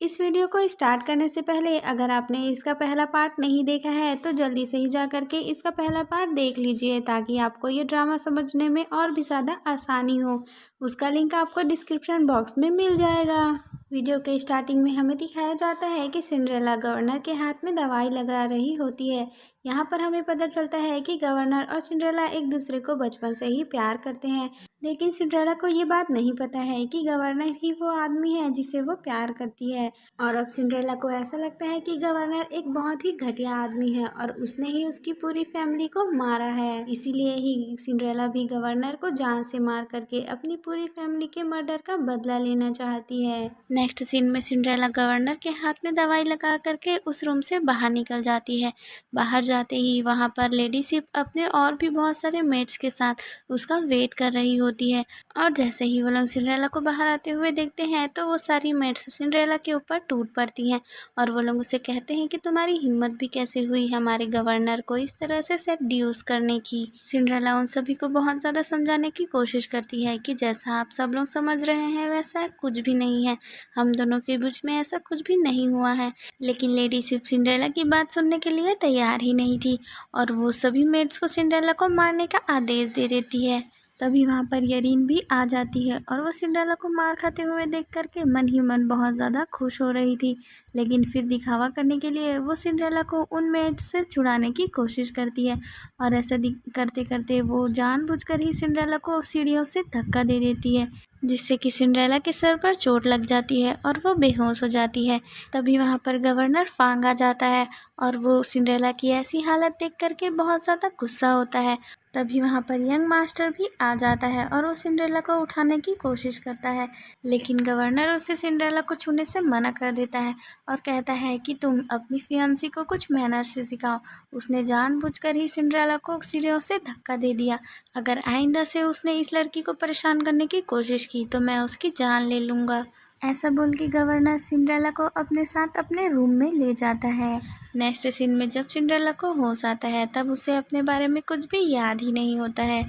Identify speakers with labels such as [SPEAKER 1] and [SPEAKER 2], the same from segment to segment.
[SPEAKER 1] इस वीडियो को स्टार्ट करने से पहले अगर आपने इसका पहला पार्ट नहीं देखा है तो जल्दी से ही जा करके इसका पहला पार्ट देख लीजिए ताकि आपको ये ड्रामा समझने में और भी ज़्यादा आसानी हो। उसका लिंक आपको डिस्क्रिप्शन बॉक्स में मिल जाएगा। वीडियो के स्टार्टिंग में हमें दिखाया जाता है कि सिंड्रेला गवर्नर के हाथ में दवाई लगा रही होती है। यहाँ पर हमें पता चलता है कि गवर्नर और सिंड्रेला एक दूसरे को बचपन से ही प्यार करते हैं, लेकिन सिंड्रेला को ये बात नहीं पता है कि गवर्नर ही वो आदमी है जिसे वो प्यार करती है। और अब सिंड्रेला को ऐसा लगता है कि गवर्नर एक बहुत ही घटिया आदमी है और उसने ही उसकी पूरी फैमिली को मारा है। इसीलिए ही सिंड्रेला भी गवर्नर को जान से मार करके अपनी पूरी फैमिली के मर्डर का बदला लेना चाहती है। नेक्स्ट सीन में सिंड्रेला गवर्नर के हाथ में दवाई लगा करके उस रूम से बाहर निकल जाती है। बाहर जाते ही वहाँ पर लेडी सिप अपने और भी बहुत सारे मेट्स के साथ उसका वेट कर रही होती है। और जैसे ही वो लोग सिंड्रेला को बाहर आते हुए देखते हैं तो वो सारी मेट्स सिंड्रेला के ऊपर टूट पड़ती हैं और वो लोग उसे कहते हैं कि तुम्हारी हिम्मत भी कैसे हुई हमारे गवर्नर को इस तरह से सेड्यूस करने की। सिंड्रेला उन सभी को बहुत ज़्यादा समझाने की कोशिश करती है कि जैसा आप सब लोग समझ रहे हैं वैसा कुछ भी नहीं है, हम दोनों के बीच में ऐसा कुछ भी नहीं हुआ है। लेकिन लेडी सिप सिंड्रेला की बात सुनने के लिए तैयार ही नहीं थी और वो सभी मेट्स को सिंड्रेला को मारने का आदेश दे देती है। तभी वहाँ पर यरीन भी आ जाती है और वो सिंड्रेला को मार खाते हुए देख करके मन ही मन बहुत ज़्यादा खुश हो रही थी। लेकिन फिर दिखावा करने के लिए वो सिंड्रेला को उन मेट से छुड़ाने की कोशिश करती है और ऐसा करते करते वो जानबूझकर ही सिंड्रेला को सीढ़ियों से धक्का दे देती है, जिससे कि सिंड्रेला के सर पर चोट लग जाती है और वो बेहोश हो जाती है। तभी वहाँ पर गवर्नर फांग आ जाता है और वो सिंड्रेला की ऐसी हालत देख करके बहुत ज़्यादा गुस्सा होता है। तभी वहाँ पर यंग मास्टर भी आ जाता है और वो सिंड्रेला को उठाने की कोशिश करता है, लेकिन गवर्नर उसे सिंड्रेला को छूने से मना कर देता है और कहता है कि तुम अपनी फियांसी को कुछ मैनर्स से सिखाओ। उसने जानबूझकर ही सिंड्रेला को सीढ़ियों से धक्का दे दिया। अगर आइंदा से उसने इस लड़की को परेशान करने की कोशिश की तो मैं उसकी जान ले लूँगा। ऐसा बोल के गवर्नर सिंड्रेला को अपने साथ अपने रूम में ले जाता है। नेक्स्ट सीन में जब सिंड्रेला को होश आता है तब उसे अपने बारे में कुछ भी याद ही नहीं होता है।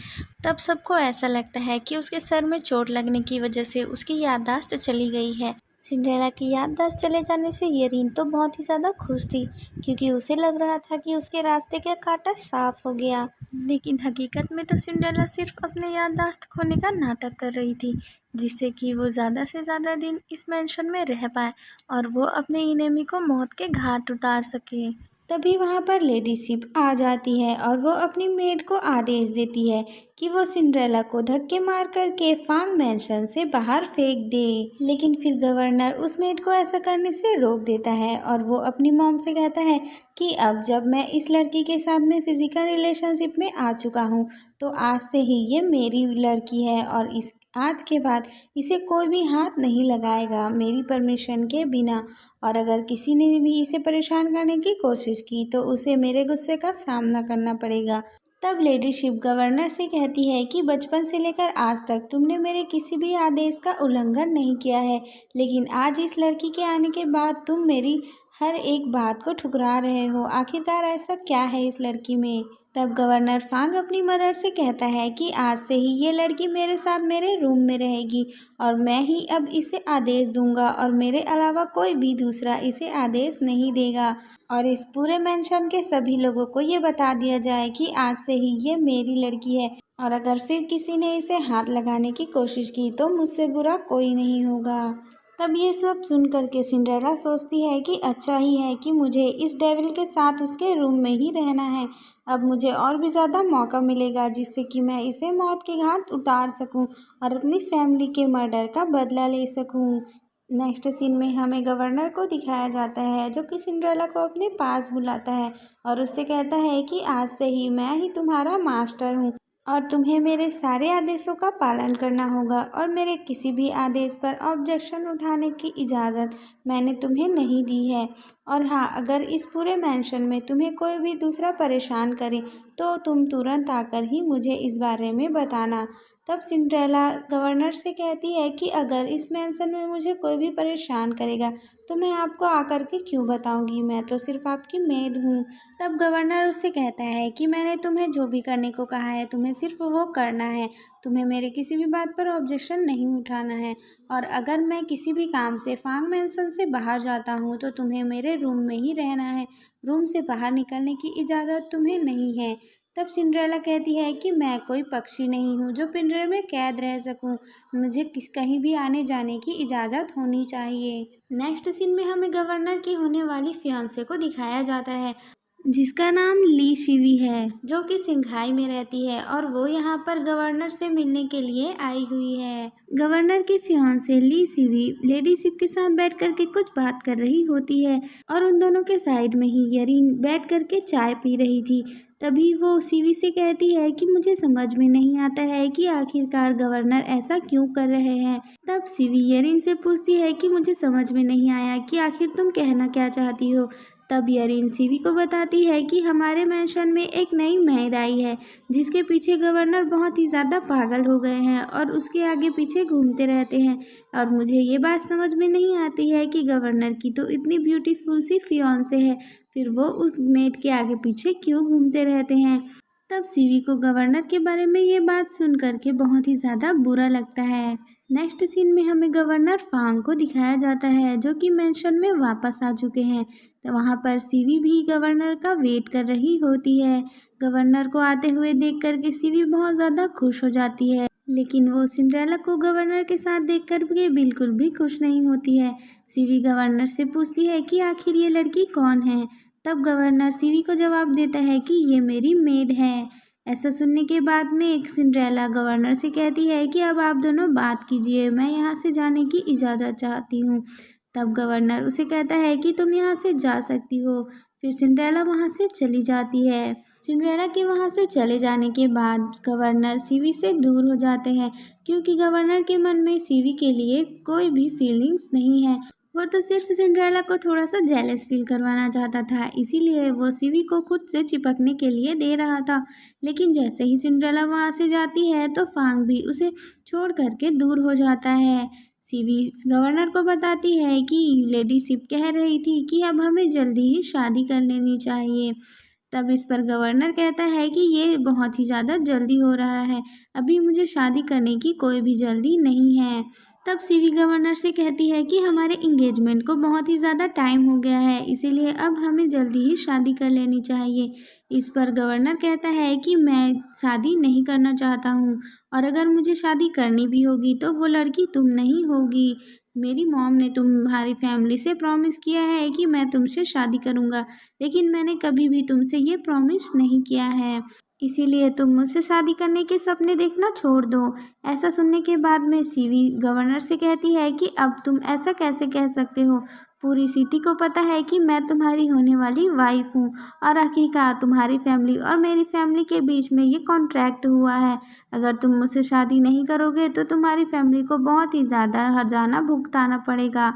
[SPEAKER 1] तब सबको ऐसा लगता है कि उसके सर में चोट लगने की वजह से उसकी याददाश्त चली गई है। सिंड्रेला की याददाश्त चले जाने से यरीन तो बहुत ही ज़्यादा खुश थी क्योंकि उसे लग रहा था कि उसके रास्ते का कांटा साफ हो गया। लेकिन हकीकत में तो सिंड्रेला सिर्फ अपने याददाश्त खोने का नाटक कर रही थी, जिससे कि वो ज़्यादा से ज़्यादा दिन इस मेंशन में रह पाए और वो अपने इनेमी को मौत के घाट उतार सके। तभी वहाँ पर लेडी सिप आ जाती है और वो अपनी मेड को आदेश देती है कि वो सिंड्रेला को धक्के मार करके फांग मैंशन से बाहर फेंक दे। लेकिन फिर गवर्नर उस मेड को ऐसा करने से रोक देता है और वो अपनी मॉम से कहता है कि अब जब मैं इस लड़की के साथ में फिजिकल रिलेशनशिप में आ चुका हूँ तो आज से ही ये मेरी लड़की है और इस आज के बाद इसे कोई भी हाथ नहीं लगाएगा मेरी परमिशन के बिना, और अगर किसी ने भी इसे परेशान करने की कोशिश की तो उसे मेरे गुस्से का सामना करना पड़ेगा। तब लेडी शिप गवर्नर से कहती है कि बचपन से लेकर आज तक तुमने मेरे किसी भी आदेश का उल्लंघन नहीं किया है, लेकिन आज इस लड़की के आने के बाद तुम मेरी हर एक बात को ठुकरा रहे हो। आखिरकार ऐसा क्या है इस लड़की में? तब गवर्नर फांग अपनी मदर से कहता है कि आज से ही ये लड़की मेरे साथ मेरे रूम में रहेगी और मैं ही अब इसे आदेश दूंगा और मेरे अलावा कोई भी दूसरा इसे आदेश नहीं देगा, और इस पूरे मेंशन के सभी लोगों को ये बता दिया जाए कि आज से ही ये मेरी लड़की है और अगर फिर किसी ने इसे हाथ लगाने की कोशिश की तो मुझसे बुरा कोई नहीं होगा। तब ये सब सुन करके सिंड्रेला सोचती है कि अच्छा ही है कि मुझे इस डेविल के साथ उसके रूम में ही रहना है। अब मुझे और भी ज़्यादा मौका मिलेगा जिससे कि मैं इसे मौत के घाट उतार सकूं और अपनी फैमिली के मर्डर का बदला ले सकूं। नेक्स्ट सीन में हमें गवर्नर को दिखाया जाता है जो कि सिंड्रेला को अपने पास बुलाता है और उससे कहता है कि आज से ही मैं ही तुम्हारा मास्टर हूँ और तुम्हें मेरे सारे आदेशों का पालन करना होगा और मेरे किसी भी आदेश पर ऑब्जेक्शन उठाने की इजाज़त मैंने तुम्हें नहीं दी है। और हाँ, अगर इस पूरे मेंशन में तुम्हें कोई भी दूसरा परेशान करे तो तुम तुरंत आकर ही मुझे इस बारे में बताना। तब सिंड्रेला गवर्नर से कहती है कि अगर इस मैंशन में मुझे कोई भी परेशान करेगा तो मैं आपको आकर के क्यों बताऊंगी, मैं तो सिर्फ आपकी मेड हूँ। तब गवर्नर उससे कहता है कि मैंने तुम्हें जो भी करने को कहा है तुम्हें सिर्फ वो करना है, तुम्हें मेरे किसी भी बात पर ऑब्जेक्शन नहीं उठाना है, और अगर मैं किसी भी काम से फांग मैंशन से बाहर जाता हूँ तो तुम्हें मेरे रूम में ही रहना है, रूम से बाहर निकलने की इजाज़त तुम्हें नहीं है। तब सिंड्रेला कहती है कि मैं कोई पक्षी नहीं हूँ जो पिंजरे में कैद रह सकूँ, मुझे कहीं भी आने जाने की इजाज़त होनी चाहिए। नेक्स्ट सीन में हमें गवर्नर की होने वाली फियांसे को दिखाया जाता है जिसका नाम ली शिवी है, जो कि सिंघाई में रहती है और वो यहाँ पर गवर्नर से मिलने के लिए आई हुई है। गवर्नर की फियांसे ली शिवी लेडी शिप के साथ बैठ कर के कुछ बात कर रही होती है और उन दोनों के साइड में ही यरीन बैठ कर के चाय पी रही थी। तभी वो शिवी से कहती है कि मुझे समझ में नहीं आता है कि आखिरकार गवर्नर ऐसा क्यों कर रहे हैं। तब शिवी यरीन से पूछती है कि मुझे समझ में नहीं आया कि आखिर तुम कहना क्या चाहती हो। तब यरीन शिवी को बताती है कि हमारे मैंशन में एक नई मेड आई है जिसके पीछे गवर्नर बहुत ही ज़्यादा पागल हो गए हैं और उसके आगे पीछे घूमते रहते हैं, और मुझे ये बात समझ में नहीं आती है कि गवर्नर की तो इतनी ब्यूटीफुल सी फियांसे है, फिर वो उस मेड के आगे पीछे क्यों घूमते रहते हैं। तब शिवी को गवर्नर के बारे में ये बात सुन करके बहुत ही ज़्यादा बुरा लगता है। नेक्स्ट सीन में हमें गवर्नर फांग को दिखाया जाता है जो कि मेंशन में वापस आ चुके हैं। तो वहाँ पर शिवी भी गवर्नर का वेट कर रही होती है। गवर्नर को आते हुए देख करके शिवी बहुत ज़्यादा खुश हो जाती है, लेकिन वो सिंड्रेला को गवर्नर के साथ देख कर के बिल्कुल भी खुश नहीं होती है। शिवी गवर्नर से पूछती है कि आखिर ये लड़की कौन है। तब गवर्नर शिवी को जवाब देता है कि ये मेरी मेड है। ऐसा सुनने के बाद में एक सिंड्रेला गवर्नर से कहती है कि अब आप दोनों बात कीजिए, मैं यहाँ से जाने की इजाज़त चाहती हूँ। तब गवर्नर उसे कहता है कि तुम यहाँ से जा सकती हो। फिर सिंड्रेला वहाँ से चली जाती है। सिंड्रेला के वहाँ से चले जाने के बाद गवर्नर शिवी से दूर हो जाते हैं क्योंकि गवर्नर के मन में शिवी के लिए कोई भी फीलिंग्स नहीं है। वो तो सिर्फ सिंड्रेला को थोड़ा सा जेलस फील करवाना चाहता था, इसीलिए वो शिवी को खुद से चिपकने के लिए दे रहा था। लेकिन जैसे ही सिंड्रेला वहाँ से जाती है तो फांग भी उसे छोड़ करके दूर हो जाता है। शिवी गवर्नर को बताती है कि लेडी शिप कह रही थी कि अब हमें जल्दी ही शादी कर लेनी चाहिए। तब इस पर गवर्नर कहता है कि ये बहुत ही ज़्यादा जल्दी हो रहा है, अभी मुझे शादी करने की कोई भी जल्दी नहीं है। तब शिवी गवर्नर से कहती है कि हमारे इंगेजमेंट को बहुत ही ज़्यादा टाइम हो गया है, इसीलिए अब हमें जल्दी ही शादी कर लेनी चाहिए। इस पर गवर्नर कहता है कि मैं शादी नहीं करना चाहता हूँ, और अगर मुझे शादी करनी भी होगी तो वो लड़की तुम नहीं होगी। मेरी मॉम ने तुम्हारी फैमिली से प्रॉमिस किया है कि मैं तुमसे शादी करूँगा, लेकिन मैंने कभी भी तुमसे ये प्रॉमिस नहीं किया है, इसीलिए तुम मुझसे शादी करने के सपने देखना छोड़ दो। ऐसा सुनने के बाद में शिवी गवर्नर से कहती है कि अब तुम ऐसा कैसे कह सकते हो, पूरी सिटी को पता है कि मैं तुम्हारी होने वाली वाइफ हूँ, और आखिरकार तुम्हारी फैमिली और मेरी फैमिली के बीच में ये कॉन्ट्रैक्ट हुआ है। अगर तुम मुझसे शादी नहीं करोगे तो तुम्हारी फैमिली को बहुत ही ज़्यादा हर्जाना भुगताना पड़ेगा,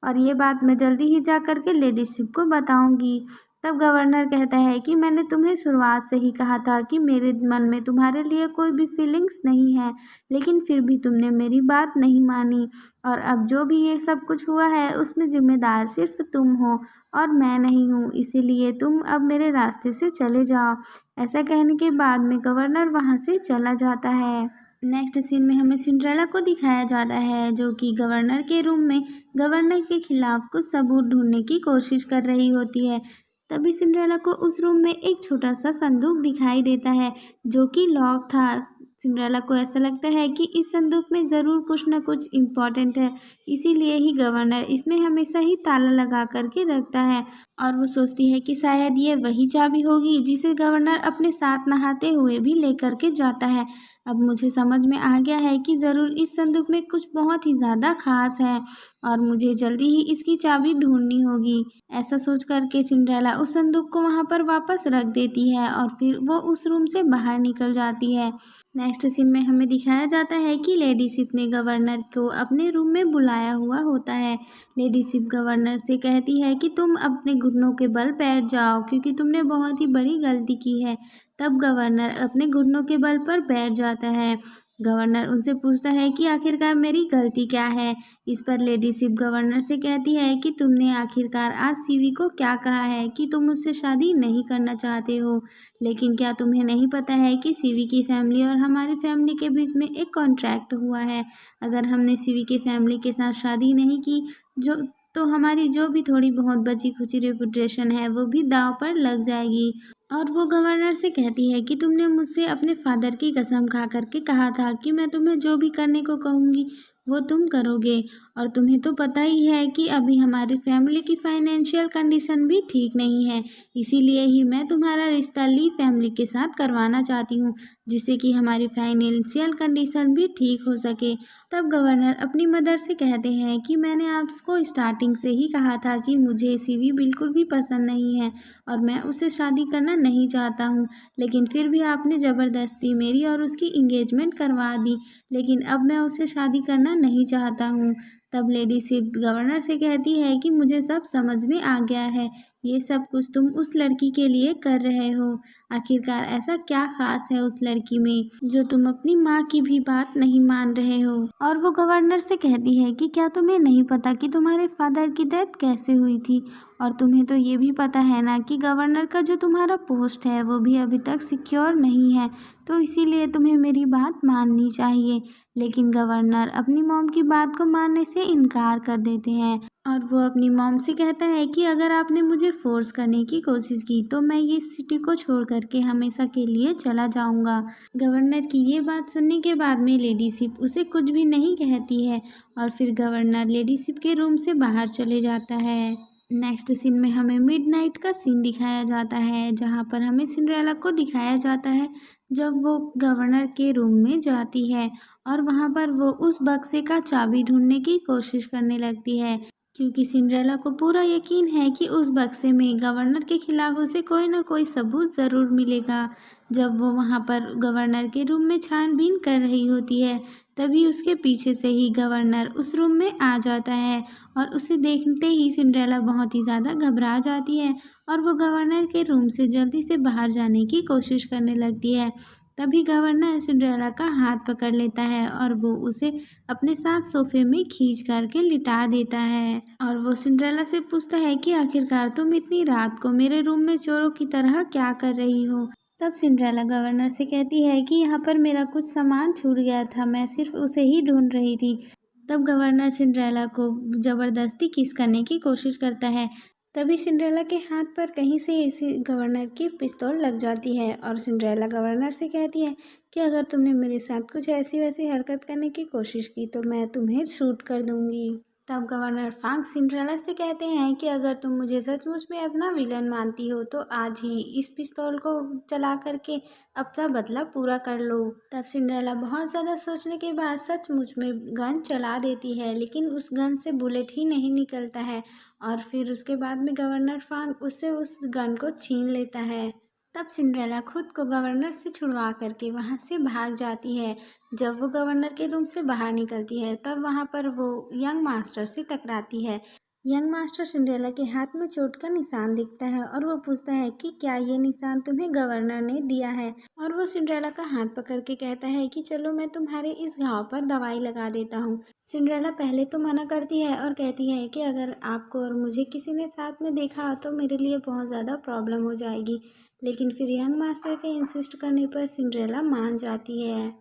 [SPEAKER 1] और ये बात मैं जल्दी ही जा कर के लेडीशिप को बताऊंगी। तब गवर्नर कहता है कि मैंने तुम्हें शुरुआत से ही कहा था कि मेरे मन में तुम्हारे लिए कोई भी फीलिंग्स नहीं है, लेकिन फिर भी तुमने मेरी बात नहीं मानी, और अब जो भी ये सब कुछ हुआ है उसमें जिम्मेदार सिर्फ तुम हो और मैं नहीं हूँ, इसीलिए तुम अब मेरे रास्ते से चले जाओ। ऐसा कहने के बाद में गवर्नर वहाँ से चला जाता है। नेक्स्ट सीन में हमें सिंड्रेला को दिखाया जाता है जो कि गवर्नर के रूम में गवर्नर के खिलाफ कुछ सबूत ढूंढने की कोशिश कर रही होती है। तभी सिंड्रेला को उस रूम में एक छोटा सा संदूक दिखाई देता है जो कि लॉक था। सिंड्रेला को ऐसा लगता है कि इस संदूक में ज़रूर कुछ न कुछ इम्पोर्टेंट है, इसीलिए ही गवर्नर इसमें हमेशा ही ताला लगा करके रखता है, और वो सोचती है कि शायद ये वही चाबी होगी जिसे गवर्नर अपने साथ नहाते हुए भी लेकर के जाता है। अब मुझे समझ में आ गया है कि ज़रूर इस संदूक में कुछ बहुत ही ज़्यादा खास है, और मुझे जल्दी ही इसकी चाबी ढूंढनी होगी। ऐसा सोच करके सिंड्रेला उस संदूक को वहाँ पर वापस रख देती है और फिर वो उस रूम से बाहर निकल जाती है। नेक्स्ट सीन में हमें दिखाया जाता है कि लेडी शिप ने गवर्नर को अपने रूम में बुलाया हुआ होता है। लेडी शिप गवर्नर से कहती है कि तुम अपने घुटनों के बल बैठ जाओ क्योंकि तुमने बहुत ही बड़ी गलती की है। तब गवर्नर अपने घुटनों के बल पर बैठ जाता है। गवर्नर उनसे पूछता है कि आखिरकार मेरी गलती क्या है। इस पर लेडी सिप गवर्नर से कहती है कि तुमने आखिरकार आज सीवी को क्या कहा है कि तुम मुझसे शादी नहीं करना चाहते हो, लेकिन क्या तुम्हें नहीं पता है कि सीवी की फैमिली और हमारी फैमिली के बीच में एक कॉन्ट्रैक्ट हुआ है। अगर हमने सीवी की फैमिली के साथ शादी नहीं की जो तो हमारी जो भी थोड़ी बहुत बची खुची रेपुटेशन है वो भी दांव पर लग जाएगी। और वो गवर्नर से कहती है कि तुमने मुझसे अपने फादर की कसम खा करके कहा था कि मैं तुम्हें जो भी करने को कहूँगी वो तुम करोगे, और तुम्हें तो पता ही है कि अभी हमारी फैमिली की फाइनेंशियल कंडीशन भी ठीक नहीं है। इसीलिए ही मैं तुम्हारा रिश्ता ली फैमिली के साथ करवाना चाहती हूँ, जिससे कि हमारी फाइनेंशियल कंडीशन भी ठीक हो सके। तब गवर्नर अपनी मदर से कहते हैं कि मैंने आपको स्टार्टिंग से ही कहा था कि मुझे सीवी बिल्कुल भी पसंद नहीं है और मैं उससे शादी करना नहीं चाहता हूँ, लेकिन फिर भी आपने ज़बरदस्ती मेरी और उसकी इंगेजमेंट करवा दी, लेकिन अब मैं उससे शादी करना नहीं चाहता हूँ। तब लेडी सिप गवर्नर से कहती है कि मुझे सब समझ में आ गया है, ये सब कुछ तुम उस लड़की के लिए कर रहे हो। आखिरकार ऐसा क्या खास है उस लड़की में जो तुम अपनी माँ की भी बात नहीं मान रहे हो। और वो गवर्नर से कहती है कि क्या तुम्हें नहीं पता कि तुम्हारे फादर की डेथ कैसे हुई थी, और तुम्हें तो ये भी पता है ना कि गवर्नर का जो तुम्हारा पोस्ट है वो भी अभी तक सिक्योर नहीं है, तो इसीलिए तुम्हें मेरी बात माननी चाहिए। लेकिन गवर्नर अपनी मॉम की बात को मानने से इनकार कर देते हैं और वो अपनी मॉम से कहता है कि अगर आपने मुझे फोर्स करने की कोशिश की तो मैं ये सिटी को छोड़ करके हमेशा के लिए चला जाऊंगा। गवर्नर की ये बात सुनने के बाद में लेडी सिप उसे कुछ भी नहीं कहती है और फिर गवर्नर लेडी सिप के रूम से बाहर चले जाता है। नेक्स्ट सीन में हमें मिडनाइट का सीन दिखाया जाता है, जहाँ पर हमें सिंड्रेला को दिखाया जाता है जब वो गवर्नर के रूम में जाती है और वहाँ पर वो उस बक्से का चाबी ढूंढने की कोशिश करने लगती है, क्योंकि सिंड्रेला को पूरा यकीन है कि उस बक्से में गवर्नर के खिलाफ उसे कोई ना कोई सबूत ज़रूर मिलेगा। जब वो वहाँ पर गवर्नर के रूम में छानबीन कर रही होती है, तभी उसके पीछे से ही गवर्नर उस रूम में आ जाता है और उसे देखते ही सिंड्रेला बहुत ही ज़्यादा घबरा जाती है और वो गवर्नर के रूम से जल्दी से बाहर जाने की कोशिश करने लगती है। तभी गवर्नर सिंड्रेला का हाथ पकड़ लेता है और वो उसे अपने साथ सोफे में खींच करके लिटा देता है और वो सिंड्रेला से पूछता है कि आखिरकार तुम इतनी रात को मेरे रूम में चोरों की तरह क्या कर रही हो। तब सिंड्रेला गवर्नर से कहती है कि यहाँ पर मेरा कुछ सामान छूट गया था, मैं सिर्फ उसे ही ढूंढ रही थी। तब गवर्नर सिंड्रेला को ज़बरदस्ती किस करने की कोशिश करता है, तभी सिंड्रेला के हाथ पर कहीं से इसी गवर्नर की पिस्तौल लग जाती है और सिंड्रेला गवर्नर से कहती है कि अगर तुमने मेरे साथ कुछ ऐसी वैसी हरकत करने की कोशिश की तो मैं तुम्हें शूट कर दूंगी। तब गवर्नर फ्रैंक सिंड्रेला से कहते हैं कि अगर तुम मुझे सचमुच में अपना विलन मानती हो तो आज ही इस पिस्तौल को चला करके अपना बदला पूरा कर लो। तब सिंड्रेला बहुत ज़्यादा सोचने के बाद सचमुच में गन चला देती है, लेकिन उस गन से बुलेट ही नहीं निकलता है और फिर उसके बाद में गवर्नर फ्रैंक उससे उस गन को छीन लेता है। तब सिंड्रेला खुद को गवर्नर से छुड़वा करके वहाँ से भाग जाती है। जब वो गवर्नर के रूम से बाहर निकलती है तब वहाँ पर वो यंग मास्टर से टकराती है। यंग मास्टर सिंड्रेला के हाथ में चोट का निशान दिखता है और वो पूछता है कि क्या ये निशान तुम्हें गवर्नर ने दिया है, और वो सिंड्रेला का हाथ पकड़ के कहता है कि चलो मैं तुम्हारे इस घाव पर दवाई लगा देता हूँ। सिंड्रेला पहले तो मना करती है और कहती है कि अगर आपको और मुझे किसी ने साथ में देखा तो मेरे लिए बहुत ज़्यादा प्रॉब्लम हो जाएगी, लेकिन फिर यंग मास्टर के इंसिस्ट करने पर सिंड्रेला मान जाती है।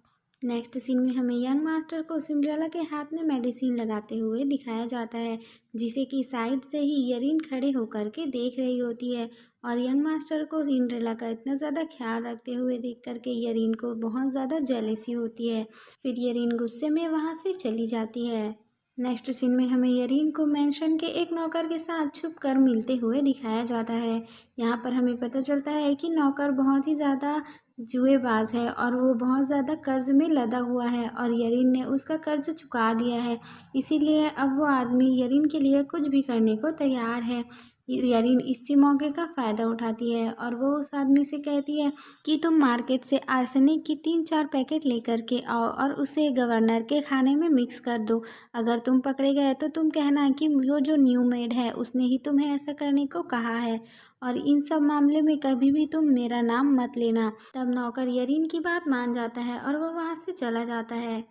[SPEAKER 1] नेक्स्ट सीन में हमें यंग मास्टर को सिंड्रेला के हाथ में मेडिसिन लगाते हुए दिखाया जाता है, जिसे कि साइड से ही यरीन खड़े होकर के देख रही होती है और यंग मास्टर को सिंड्रेला का इतना ज़्यादा ख्याल रखते हुए देख करके यरीन को बहुत ज़्यादा जेलसी होती है। फिर यरीन गुस्से में वहाँ से चली जाती है। नेक्स्ट सीन में हमें यरीन को मेंशन के एक नौकर के साथ छुप कर मिलते हुए दिखाया जाता है। यहाँ पर हमें पता चलता है कि नौकर बहुत ही ज़्यादा जुएबाज है और वो बहुत ज़्यादा कर्ज में लदा हुआ है और यरीन ने उसका कर्ज चुका दिया है, इसीलिए अब वो आदमी यरीन के लिए कुछ भी करने को तैयार है। यरीन इसी मौके का फ़ायदा उठाती है और वो उस आदमी से कहती है कि तुम मार्केट से आर्सेनिक की 3-4 पैकेट लेकर के आओ और उसे गवर्नर के खाने में मिक्स कर दो। अगर तुम पकड़े गए तो तुम कहना कि वो जो न्यू मेड है उसने ही तुम्हें ऐसा करने को कहा है, और इन सब मामले में कभी भी तुम मेरा नाम मत लेना। तब नौकर यरीन की बात मान जाता है और वो वहाँ से चला जाता है।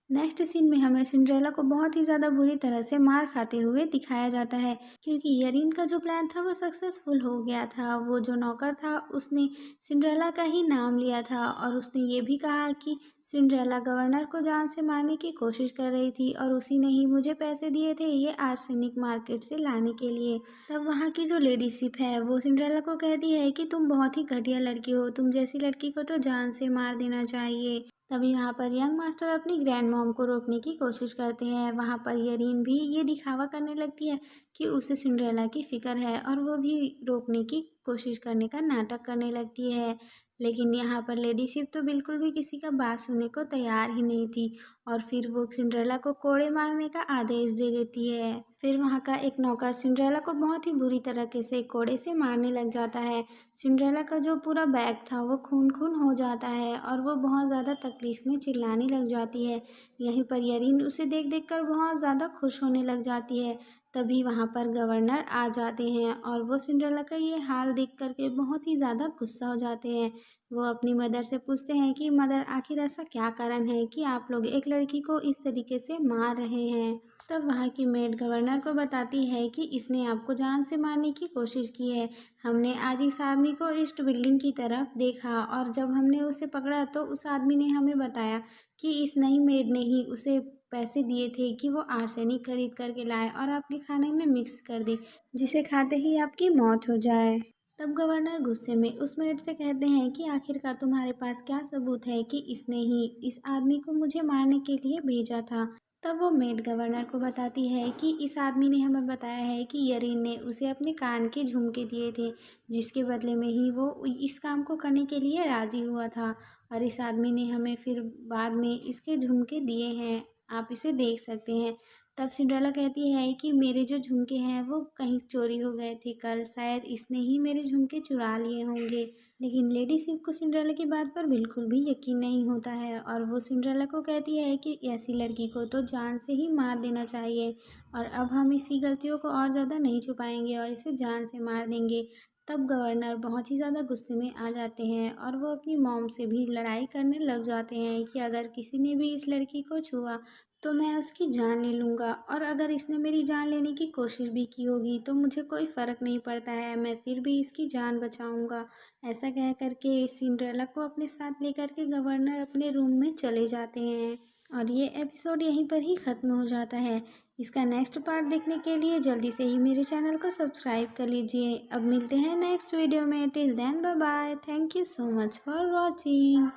[SPEAKER 1] नेक्स्ट सीन में हमें सिंड्रेला को बहुत ही ज़्यादा बुरी तरह से मार खाते हुए दिखाया जाता है, क्योंकि यरीन का जो प्लान था वो सक्सेसफुल हो गया था। वो जो नौकर था उसने सिंड्रेला का ही नाम लिया था और उसने ये भी कहा कि सिंड्रेला गवर्नर को जान से मारने की कोशिश कर रही थी और उसी ने ही मुझे पैसे दिए थे ये आर्सेनिक मार्केट से लाने के लिए। तब वहाँ की जो लेडीशिप है वो सिंड्रेला को कहती है कि तुम बहुत ही घटिया लड़की हो, तुम जैसी लड़की को तो जान से मार देना चाहिए। तभी यहाँ पर यंग मास्टर अपनी ग्रैंड मॉम को रोकने की कोशिश करते हैं। वहाँ पर यरीन भी ये दिखावा करने लगती है कि उसे सिंड्रेला की फ़िक्र है और वो भी रोकने की कोशिश करने का नाटक करने लगती है। लेकिन यहाँ पर लेडी शिप तो बिल्कुल भी किसी का बात सुनने को तैयार ही नहीं थी और फिर वो सिंड्रेला को कोड़े मारने का आदेश दे देती है। फिर वहाँ का एक नौकर सिंड्रेला को बहुत ही बुरी तरीके से कोड़े से मारने लग जाता है। सिंड्रेला का जो पूरा बैग था वो खून खून हो जाता है और वो बहुत ज़्यादा तकलीफ़ में चिल्लाने लग जाती है। यहीं पर यरीन उसे देख देख कर बहुत ज़्यादा खुश होने लग जाती है। तभी वहाँ पर गवर्नर आ जाते हैं और वो सिंड्रेला का ये हाल देख कर के बहुत ही ज़्यादा गुस्सा हो जाते हैं। वो अपनी मदर से पूछते हैं कि मदर, आखिर ऐसा क्या कारण है कि आप लोग एक लड़की को इस तरीके से मार रहे हैं। तब वहाँ की मेड गवर्नर को बताती है कि इसने आपको जान से मारने की कोशिश की है। हमने आज इस आदमी को ईस्ट बिल्डिंग की तरफ देखा और जब हमने उसे पकड़ा तो उस आदमी ने हमें बताया कि इस नई मेड ने ही उसे पैसे दिए थे कि वो आर्सेनिक खरीद करके लाए और आपके खाने में मिक्स कर दे, जिसे खाते ही आपकी मौत हो जाए। तब गवर्नर गुस्से में उस मेड से कहते हैं कि आखिरकार तुम्हारे पास क्या सबूत है कि इसने ही इस आदमी को मुझे मारने के लिए भेजा था। तब वो मेड गवर्नर को बताती है कि इस आदमी ने हमें बताया है कि यरीन ने उसे अपने कान के झुमके दिए थे, जिसके बदले में ही वो इस काम को करने के लिए राज़ी हुआ था, और इस आदमी ने हमें फिर बाद में इसके झुमके दिए हैं, आप इसे देख सकते हैं। तब सिंड्रेला कहती है कि मेरे जो झुमके हैं वो कहीं चोरी हो गए थे कल, शायद इसने ही मेरे झुमके चुरा लिए होंगे। लेकिन लेडी सिप को सिंड्रेला की बात पर बिल्कुल भी यकीन नहीं होता है और वो सिंड्रेला को कहती है कि ऐसी लड़की को तो जान से ही मार देना चाहिए और अब हम इसकी गलतियों को और ज़्यादा नहीं छुपाएंगे और इसे जान से मार देंगे। तब गवर्नर बहुत ही ज़्यादा गुस्से में आ जाते हैं और वो अपनी मॉम से भी लड़ाई करने लग जाते हैं कि अगर किसी ने भी इस लड़की को छुआ तो मैं उसकी जान ले लूँगा, और अगर इसने मेरी जान लेने की कोशिश भी की होगी तो मुझे कोई फ़र्क नहीं पड़ता है, मैं फिर भी इसकी जान बचाऊँगा। ऐसा कह कर के सिंड्रेला को अपने साथ लेकर के गवर्नर अपने रूम में चले जाते हैं और ये एपिसोड यहीं पर ही ख़त्म हो जाता है। इसका नेक्स्ट पार्ट देखने के लिए जल्दी से ही मेरे चैनल को सब्सक्राइब कर लीजिए। अब मिलते हैं नेक्स्ट वीडियो में। Till then bye bye. Thank you so much for watching.